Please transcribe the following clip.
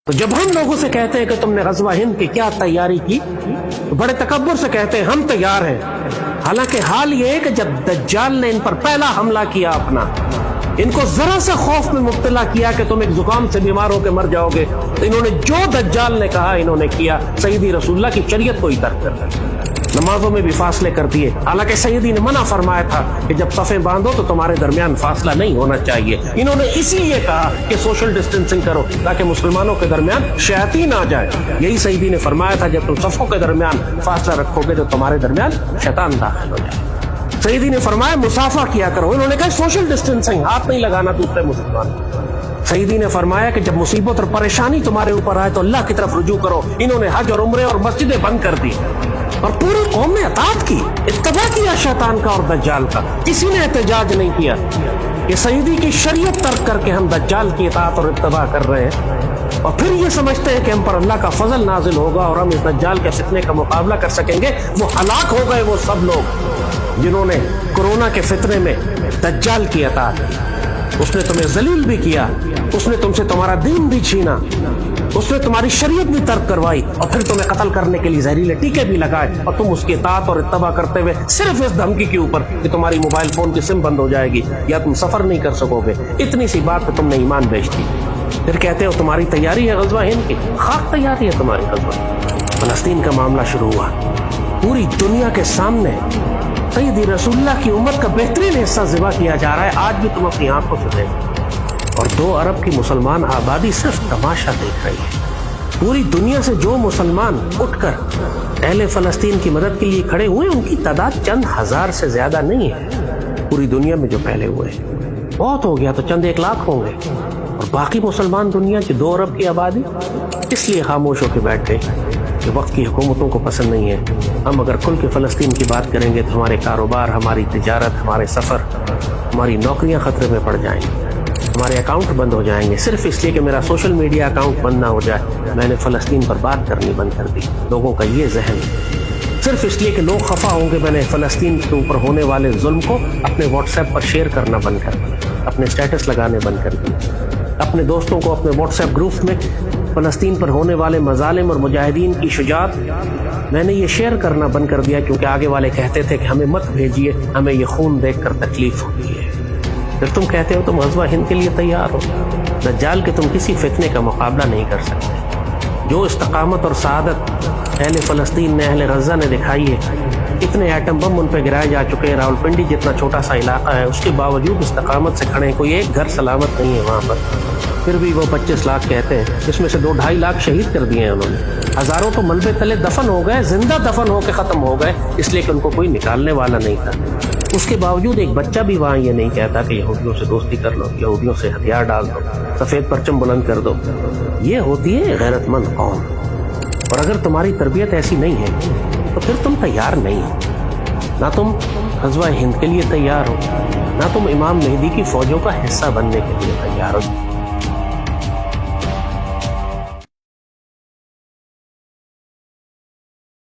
تو جب ہم لوگوں سے کہتے ہیں کہ تم نے غزوہ ہند کی کیا تیاری کی تو بڑے تکبر سے کہتے ہیں ہم تیار ہیں، حالانکہ حال یہ ہے کہ جب دجال نے ان پر پہلا حملہ کیا اپنا، ان کو ذرا سا خوف میں مبتلا کیا کہ تم ایک زکام سے بیمار ہو کے مر جاؤ گے، تو انہوں نے جو دجال نے کہا انہوں نے کیا، سیدی رسول اللہ کی شریعت کو ہی ترک کر دیا، نمازوں میں بھی فاصلے کر دیے، حالانکہ سیدی نے منع فرمایا تھا کہ جب صفیں باندھو تو تمہارے درمیان فاصلہ نہیں ہونا چاہیے، انہوں نے اسی لیے کہا کہ سوشل ڈسٹینسنگ کرو تاکہ مسلمانوں کے درمیان شیاطین آ جائے، یہی سیدی نے فرمایا تھا جب تم صفوں کے درمیان فاصلہ رکھو گے تو تمہارے درمیان شیطان داخل ہو جائے۔ سیدی نے فرمایا مسافہ کیا کرو، انہوں نے کہا سوشل ڈسٹینسنگ، ہاتھ نہیں لگانا دوسرے مسلمان۔ سیدی نے فرمایا کہ جب مصیبت اور پریشانی تمہارے اوپر آئے تو اللہ کی طرف رجوع کرو، انہوں نے حج اور عمرے اور مسجدیں بند کر دی اور پوری قوم نے اطاعت کی، اتباع کیا شیطان کا اور دجال کا، کسی نے احتجاج نہیں کیا کہ سیدی کی شریعت ترک کر کے ہم دجال کی اطاعت اور اتباع کر رہے ہیں، اور پھر یہ سمجھتے ہیں کہ ہم پر اللہ کا فضل نازل ہوگا اور ہم اس دجال کے فتنے کا مقابلہ کر سکیں گے۔ وہ ہلاک ہو گئے وہ سب لوگ جنہوں نے کورونا کے فتنے میں دجال کی اطاعت کی، اس نے تمہیں ذلیل بھی کیا، اس نے تم سے تمہارا دین بھی چھینا، اس نے تمہاری شریعت بھی ترک کروائی اور پھر تمہیں قتل کرنے کے لیے زہریلے ٹیکے بھی لگائے، اور تم اس کی اطاعت اور اتباع کرتے ہوئے صرف اس دھمکی کے اوپر کہ تمہاری موبائل فون کی سم بند ہو جائے گی یا تم سفر نہیں کر سکو گے، اتنی سی بات پہ تم نے ایمان بیچ دی، پھر کہتے ہو تمہاری تیاری ہے غزوہ ہند کی، خاک تیاری ہے تمہاری غزوہ۔ فلسطین کا معاملہ شروع ہوا، پوری دنیا کے سامنے سیدی رسول اللہ کی امت کا بہترین حصہ ذبح کیا جا رہا ہے، آج بھی تم اپنی آنکھوں سے دیکھو، اور 2 ارب کی مسلمان آبادی صرف تماشا دیکھ رہی ہے۔ پوری دنیا سے جو مسلمان اٹھ کر اہل فلسطین کی مدد کے لیے کھڑے ہوئے ان کی تعداد چند ہزار سے زیادہ نہیں ہے، پوری دنیا میں جو پہلے ہوئے، بہت ہو گیا تو چند 1 لاکھ ہوں گے، اور باقی مسلمان دنیا کی 2 ارب کی آبادی اس لیے خاموش ہو کے بیٹھ گئے کہ وقت کی حکومتوں کو پسند نہیں ہے۔ ہم اگر کھل کے فلسطین کی بات کریں گے تو ہمارے کاروبار، ہماری تجارت، ہمارے سفر، ہماری نوکریاں خطرے میں پڑ جائیں گی، ہمارے اکاؤنٹ بند ہو جائیں گے، صرف اس لیے کہ میرا سوشل میڈیا اکاؤنٹ بند نہ ہو جائے، میں نے فلسطین پر بات کرنی بند کر دی۔ لوگوں کا یہ ذہن، صرف اس لیے کہ لوگ خفا ہوں گے میں نے فلسطین کے اوپر ہونے والے ظلم کو اپنے واٹس ایپ پر شیئر کرنا بند کر دیا، اپنے اسٹیٹس لگانے بند کر دیا، اپنے دوستوں کو اپنے واٹس ایپ گروپ میں فلسطین پر ہونے والے مظالم اور مجاہدین کی شجاعت میں نے یہ شیئر کرنا بند کر دیا، کیونکہ آگے والے کہتے تھے کہ ہمیں مت بھیجیے، ہمیں یہ خون دیکھ کر تکلیف ہوتی ہے۔ پھر تم کہتے ہو تم غزوہ ہند کے لیے تیار ہو، دجال کے تم کسی فتنے کا مقابلہ نہیں کر سکتے۔ جو استقامت اور سعادت اہل فلسطین نے، اہل غزہ نے دکھائی ہے، اتنے ایٹم بم ان پہ گرائے جا چکے ہیں، راولپنڈی جتنا چھوٹا سا علاقہ ہے، اس کے باوجود استقامت سے کھڑے ہیں، کوئی ایک گھر سلامت نہیں ہے وہاں پر، پھر بھی وہ 25 لاکھ کہتے ہیں، جس میں سے 2-2.5 لاکھ شہید کر دیے ہیں انہوں نے، ہزاروں تو ملبے تلے دفن ہو گئے، زندہ دفن ہو کے ختم ہو گئے، اس لیے کہ ان کو کوئی نکالنے والا نہیں تھا۔ اس کے باوجود ایک بچہ بھی وہاں یہ نہیں کہتا کہ یہودیوں سے دوستی کر لو، یہودیوں سے ہتھیار ڈال دو، سفید پرچم بلند کر دو۔ یہ ہوتی ہے غیرت مند قوم، اور اگر تمہاری تربیت ایسی نہیں ہے تو پھر تم تیار نہیں ہو، نہ تم غزوہ ہند کے لیے تیار ہو، نہ تم امام مہدی کی فوجوں کا حصہ بننے کے لیے تیار ہو۔